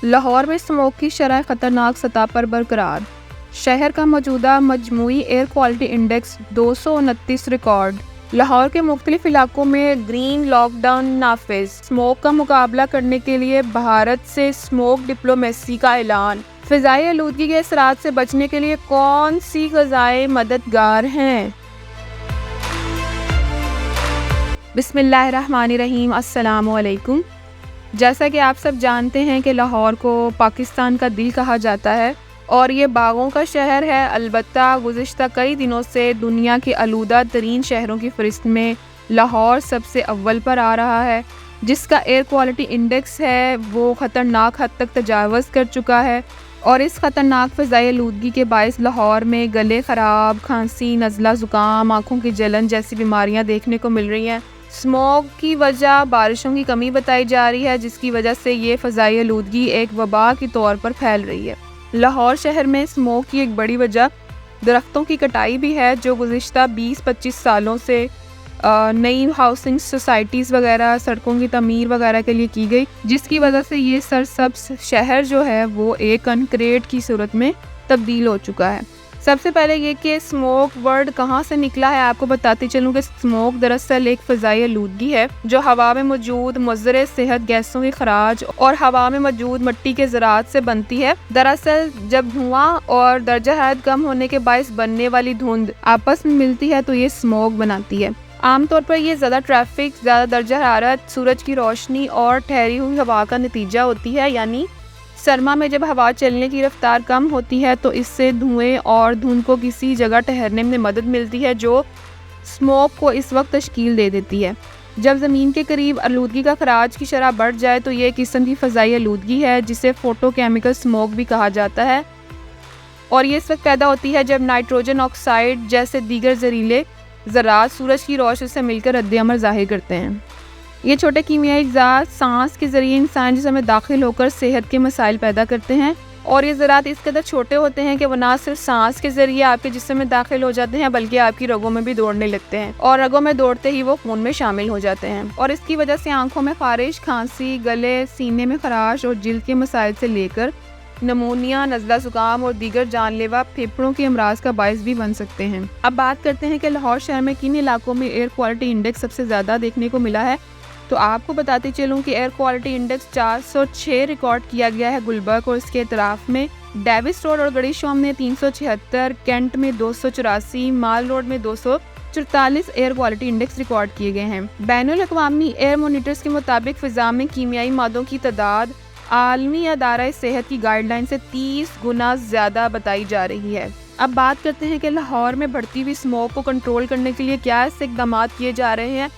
لاہور میں اسموگ کی شرح خطرناک سطح پر برقرار، شہر کا موجودہ مجموعی air quality index 229 record. Lahore کے مختلف علاقوں میں گرین لاک ڈاؤن نافذ، اسموگ کا مقابلہ کرنے کے لیے بھارت سے اسموگ ڈپلومیسی کا اعلان۔ فضائی آلودگی کے اثرات سے بچنے کے لیے کون سی غذائیں مددگار ہیں؟ بسم اللہ الرحمن الرحیم۔ السلام علیکم۔ جیسا کہ آپ سب جانتے ہیں کہ لاہور کو پاکستان کا دل کہا جاتا ہے اور یہ باغوں کا شہر ہے، البتہ گزشتہ کئی دنوں سے دنیا کے آلودہ ترین شہروں کی فہرست میں لاہور سب سے اول پر آ رہا ہے، جس کا ایئر کوالٹی انڈیکس ہے وہ خطرناک حد تک تجاوز کر چکا ہے، اور اس خطرناک فضائی آلودگی کے باعث لاہور میں گلے خراب، کھانسی، نزلہ، زکام، آنکھوں کی جلن جیسی بیماریاں دیکھنے کو مل رہی ہیں۔ اسموگ کی وجہ بارشوں کی کمی بتائی جا رہی ہے، جس کی وجہ سے یہ فضائی آلودگی ایک وبا کے طور پر پھیل رہی ہے۔ لاہور شہر میں اسموگ کی ایک بڑی وجہ درختوں کی کٹائی بھی ہے، جو گزشتہ 20-25 سالوں سے نئی ہاؤسنگ سوسائٹیز وغیرہ، سڑکوں کی تعمیر وغیرہ کے لیے کی گئی، جس کی وجہ سے یہ سرسبز شہر جو ہے وہ ایک کنکریٹ کی صورت میں تبدیل ہو چکا ہے۔ سب سے پہلے یہ کہ اسموگ ورڈ کہاں سے نکلا ہے، آپ کو بتاتی چلوں کہ اسموگ دراصل ایک فضائی آلودگی ہے جو ہوا میں موجود مضر صحت گیسوں کے خراج اور ہوا میں موجود مٹی کے ذرات سے بنتی ہے۔ دراصل جب دھواں اور درجہ حرارت کم ہونے کے باعث بننے والی دھند آپس میں ملتی ہے تو یہ اسموگ بناتی ہے۔ عام طور پر یہ زیادہ ٹریفک، زیادہ درجہ حرارت، سورج کی روشنی اور ٹھہری ہوئی ہوا کا نتیجہ ہوتی ہے، یعنی سرما میں جب ہوا چلنے کی رفتار کم ہوتی ہے تو اس سے دھوئیں اور دھند کو کسی جگہ ٹھہرنے میں مدد ملتی ہے، جو اسموگ کو اس وقت تشکیل دے دیتی ہے۔ جب زمین کے قریب آلودگی کا خراج کی شرح بڑھ جائے تو یہ ایک قسم کی فضائی آلودگی ہے جسے فوٹو کیمیکل اسموگ بھی کہا جاتا ہے، اور یہ اس وقت پیدا ہوتی ہے جب نائٹروجن آکسائڈ جیسے دیگر زہریلے ذرات سورج کی روشنی سے مل کر رد عمل ظاہر کرتے ہیں۔ یہ چھوٹے کیمیائی اجزاء سانس کے ذریعے انسان جسم میں داخل ہو کر صحت کے مسائل پیدا کرتے ہیں، اور یہ ذرات اس قدر چھوٹے ہوتے ہیں کہ وہ نہ صرف سانس کے ذریعے آپ کے جسم میں داخل ہو جاتے ہیں بلکہ آپ کی رگوں میں بھی دوڑنے لگتے ہیں، اور رگوں میں دوڑتے ہی وہ خون میں شامل ہو جاتے ہیں، اور اس کی وجہ سے آنکھوں میں خارش، کھانسی، گلے، سینے میں خراش اور جلد کے مسائل سے لے کر نمونیا، نزلہ زکام اور دیگر جان لیوا پھیپھڑوں کے امراض کا باعث بھی بن سکتے ہیں۔ اب بات کرتے ہیں کہ لاہور شہر میں کن علاقوں میں ایئر کوالٹی انڈیکس سب سے زیادہ دیکھنے کو ملا ہے، تو آپ کو بتاتی چلوں کہ ایئر کوالٹی انڈیکس 406 ریکارڈ کیا گیا ہے گلبرگ اور اس کے اطراف میں، ڈیوس روڈ اور گڑی شوم میں 376، کینٹ میں 284، مال روڈ میں 244 ایئر کوالٹی انڈیکس ریکارڈ کیے گئے ہیں۔ بین الاقوامی ایئر مانیٹرز کے مطابق فضا میں کیمیائی مادوں کی تعداد عالمی ادارہ صحت کی گائیڈ لائن سے 30 گنا زیادہ بتائی جا رہی ہے۔ اب بات کرتے ہیں کہ لاہور میں بڑھتی ہوئی اسموگ کو کنٹرول کرنے کے لیے کیا ایسے اقدامات کیے جا رہے ہیں،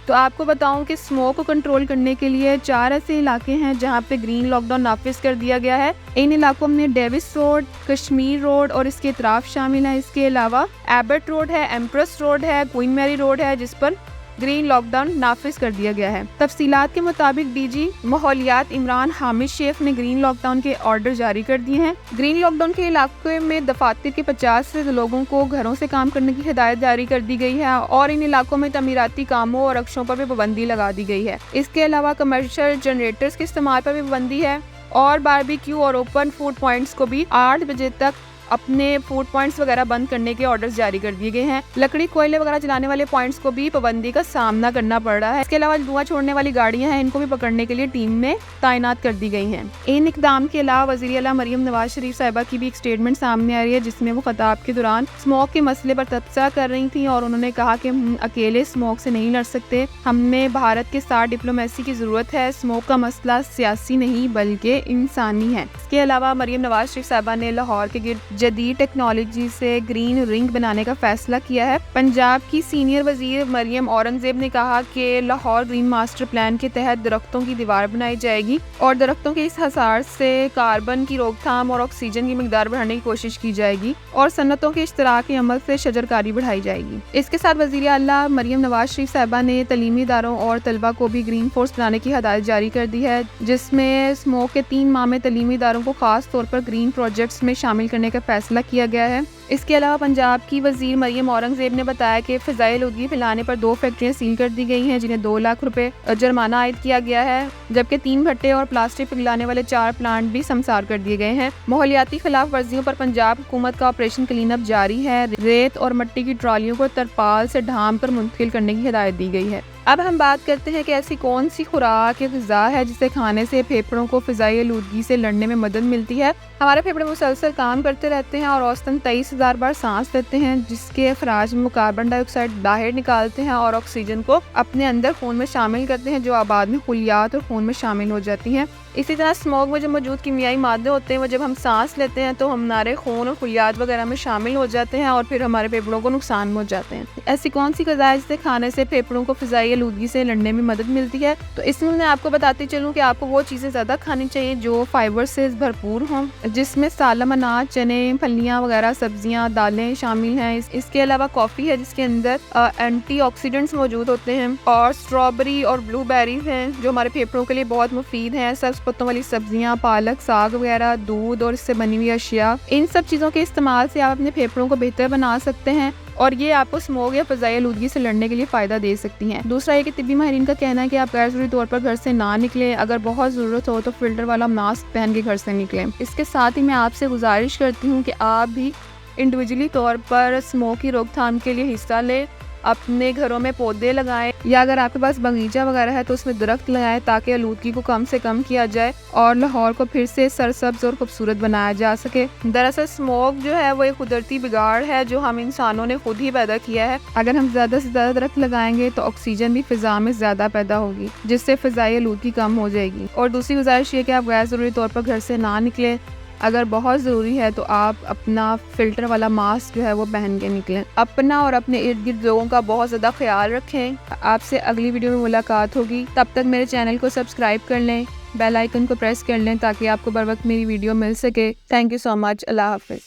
تو آپ کو بتاؤں کہ اسموگ کو کنٹرول کرنے کے لیے 4 ایسے علاقے ہیں جہاں پہ گرین لاک ڈاؤن نافذ کر دیا گیا ہے۔ ان علاقوں میں ڈیوس روڈ، کشمیر روڈ اور اس کے اطراف شامل ہیں۔ اس کے علاوہ ایبٹ روڈ ہے، ایمپریس روڈ ہے، کوئن میری روڈ ہے جس پر گرین لاک ڈاؤن نافذ کر دیا گیا ہے۔ تفصیلات کے مطابق ڈی جی ماحولیات عمران حامد شیخ نے گرین لاک ڈاؤن کے آرڈر جاری کر دیے ہیں۔ گرین لاک ڈاؤن کے علاقے میں دفاتر کے 50 سے لوگوں کو گھروں سے کام کرنے کی ہدایت جاری کر دی گئی ہے، اور ان علاقوں میں تعمیراتی کاموں اور رکشوں پر بھی پابندی لگا دی گئی ہے۔ اس کے علاوہ کمرشل جنریٹرز کے استعمال پر بھی پابندی ہے، اور باربیکیو اور اوپن فوڈ پوائنٹس کو بھی 8 بجے تک اپنے فوڈ پوائنٹس وغیرہ بند کرنے کے آرڈرز جاری کر دیے گئے ہیں۔ لکڑی، کوئلے وغیرہ جلانے والے پوائنٹس کو بھی پابندی کا سامنا کرنا پڑ رہا ہے۔ اس کے علاوہ دھواں چھوڑنے والی گاڑیاں ہیں، ان کو بھی پکڑنے کے لیے ٹیم میں تعینات کر دی گئی ہیں۔ ان اقدام کے علاوہ وزیر اعلیٰ مریم نواز شریف صاحبہ کی بھی ایک اسٹیٹمنٹ سامنے آ رہی ہے، جس میں وہ خطاب کے دوران اسموگ کے مسئلے پر تبصرہ کر رہی تھیں، اور انہوں نے کہا کہ ہم اکیلے اسموگ سے نہیں لڑ سکتے، ہمیں بھارت کے ساتھ ڈپلومیسی کی ضرورت ہے۔ اسموگ کا مسئلہ سیاسی نہیں بلکہ انسانی ہے۔ اس کے علاوہ مریم نواز شریف صاحبہ نے لاہور کے گرد جدید ٹیکنالوجی سے گرین رنگ بنانے کا فیصلہ کیا ہے۔ پنجاب کی سینئر وزیر مریم اورنگزیب نے کہا کہ لاہور گرین ماسٹر پلان کے تحت درختوں کی دیوار بنائی جائے گی، اور درختوں کے اس حصار سے کاربن کی روک تھام اور آکسیجن کی مقدار بڑھانے کی کوشش کی جائے گی، اور صنعتوں کے اشتراکی عمل سے شجرکاری بڑھائی جائے گی۔ اس کے ساتھ وزیر اعلیٰ مریم نواز شریف صاحبہ نے تعلیمی اداروں اور طلبہ کو بھی گرین فورس بنانے کی ہدایت جاری کر دی ہے، جس میں اسموگ کے 3 ماہ میں تعلیمی اداروں کو خاص طور پر گرین پروجیکٹس میں شامل کرنے کا فیصلہ کیا گیا ہے۔ اس کے علاوہ پنجاب کی وزیر مریم اورنگزیب نے بتایا کہ فضائی آلودگی پھیلانے پر 2 فیکٹریاں سیل کر دی گئی ہیں جنہیں 2 لاکھ روپے جرمانہ عائد کیا گیا ہے، جبکہ 3 بھٹے اور پلاسٹک پگھلانے والے 4 پلانٹ بھی سمسار کر دیے گئے ہیں۔ ماحولیاتی خلاف ورزیوں پر پنجاب حکومت کا آپریشن کلین اپ جاری ہے۔ ریت اور مٹی کی ٹرالیوں کو ترپال سے ڈھانپ کر منتقل کرنے کی ہدایت دی گئی ہے۔ اب ہم بات کرتے ہیں کہ ایسی کون سی خوراک یا غذا ہے جسے کھانے سے پھیپھڑوں کو فضائی آلودگی سے لڑنے میں مدد ملتی ہے۔ ہمارے پھیپھڑے مسلسل کام کرتے رہتے ہیں اور اوسطاً 23,000 بار سانس لیتے ہیں، جس کے اخراج میں کاربن ڈائی آکسائڈ باہر نکالتے ہیں اور آکسیجن کو اپنے اندر خون میں شامل کرتے ہیں، جو بعد میں خلیات اور خون میں شامل ہو جاتی ہیں۔ اسی طرح اسموگ میں جو موجود کیمیائی مادے ہوتے ہیں وہ جب ہم سانس لیتے ہیں تو ہمارے خون اور خلیات وغیرہ میں شامل ہو جاتے ہیں اور پھر ہمارے پھیپھڑوں کو نقصان پہنچ جاتے ہیں۔ ایسی کون سی غذا ہے جسے کھانے سے پھیپھڑوں کو فضائی آلودگی سے لڑنے میں مدد ملتی ہے؟ تو اس میں آپ کو بتاتی چلوں کہ آپ کو وہ چیزیں زیادہ کھانی چاہیے جو فائبر سے بھرپور ہوں، جس میں سالم اناج، چنے، پھلیاں وغیرہ، سبزیاں، دالیں شامل ہیں۔ اس کے علاوہ کافی ہے جس کے اندر اینٹی آکسیڈنٹس موجود ہوتے ہیں، اور اسٹرابری اور بلو بیریز ہیں جو ہمارے پھیپھڑوں کے لیے بہت مفید ہیں۔ سبز پتوں والی سبزیاں، پالک، ساگ وغیرہ، دودھ اور اس سے بنی ہوئی اشیاء، ان سب چیزوں کے استعمال سے آپ اپنے پھیپھڑوں کو بہتر بنا سکتے ہیں اور یہ آپ کو اسموگ یا فضائی آلودگی سے لڑنے کے لیے فائدہ دے سکتی ہیں۔ دوسرا یہ کہ طبی ماہرین کا کہنا ہے کہ آپ غیر ضروری طور پر گھر سے نہ نکلیں، اگر بہت ضرورت ہو تو فلٹر والا ماسک پہن کے گھر سے نکلیں۔ اس کے ساتھ ہی میں آپ سے گزارش کرتی ہوں کہ آپ بھی انڈیویجولی طور پر اسموگ کی روک تھام کے لیے حصہ لیں، اپنے گھروں میں پودے لگائیں، یا اگر آپ کے پاس باغیچہ وغیرہ ہے تو اس میں درخت لگائیں تاکہ آلودگی کو کم سے کم کیا جائے اور لاہور کو پھر سے سرسبز اور خوبصورت بنایا جا سکے۔ دراصل اسموگ جو ہے وہ ایک قدرتی بگاڑ ہے جو ہم انسانوں نے خود ہی پیدا کیا ہے۔ اگر ہم زیادہ سے زیادہ درخت لگائیں گے تو آکسیجن بھی فضا میں زیادہ پیدا ہوگی، جس سے فضائی آلودگی کم ہو جائے گی۔ اور دوسری گزارش یہ کہ آپ غیر ضروری طور پر گھر سے نہ نکلیں، اگر بہت ضروری ہے تو آپ اپنا فلٹر والا ماسک جو ہے وہ پہن کے نکلیں۔ اپنا اور اپنے ارد گرد لوگوں کا بہت زیادہ خیال رکھیں۔ آپ سے اگلی ویڈیو میں ملاقات ہوگی، تب تک میرے چینل کو سبسکرائب کر لیں، بیل آئیکن کو پریس کر لیں تاکہ آپ کو بر وقت میری ویڈیو مل سکے۔ تھینک یو سو مچ۔ اللہ حافظ۔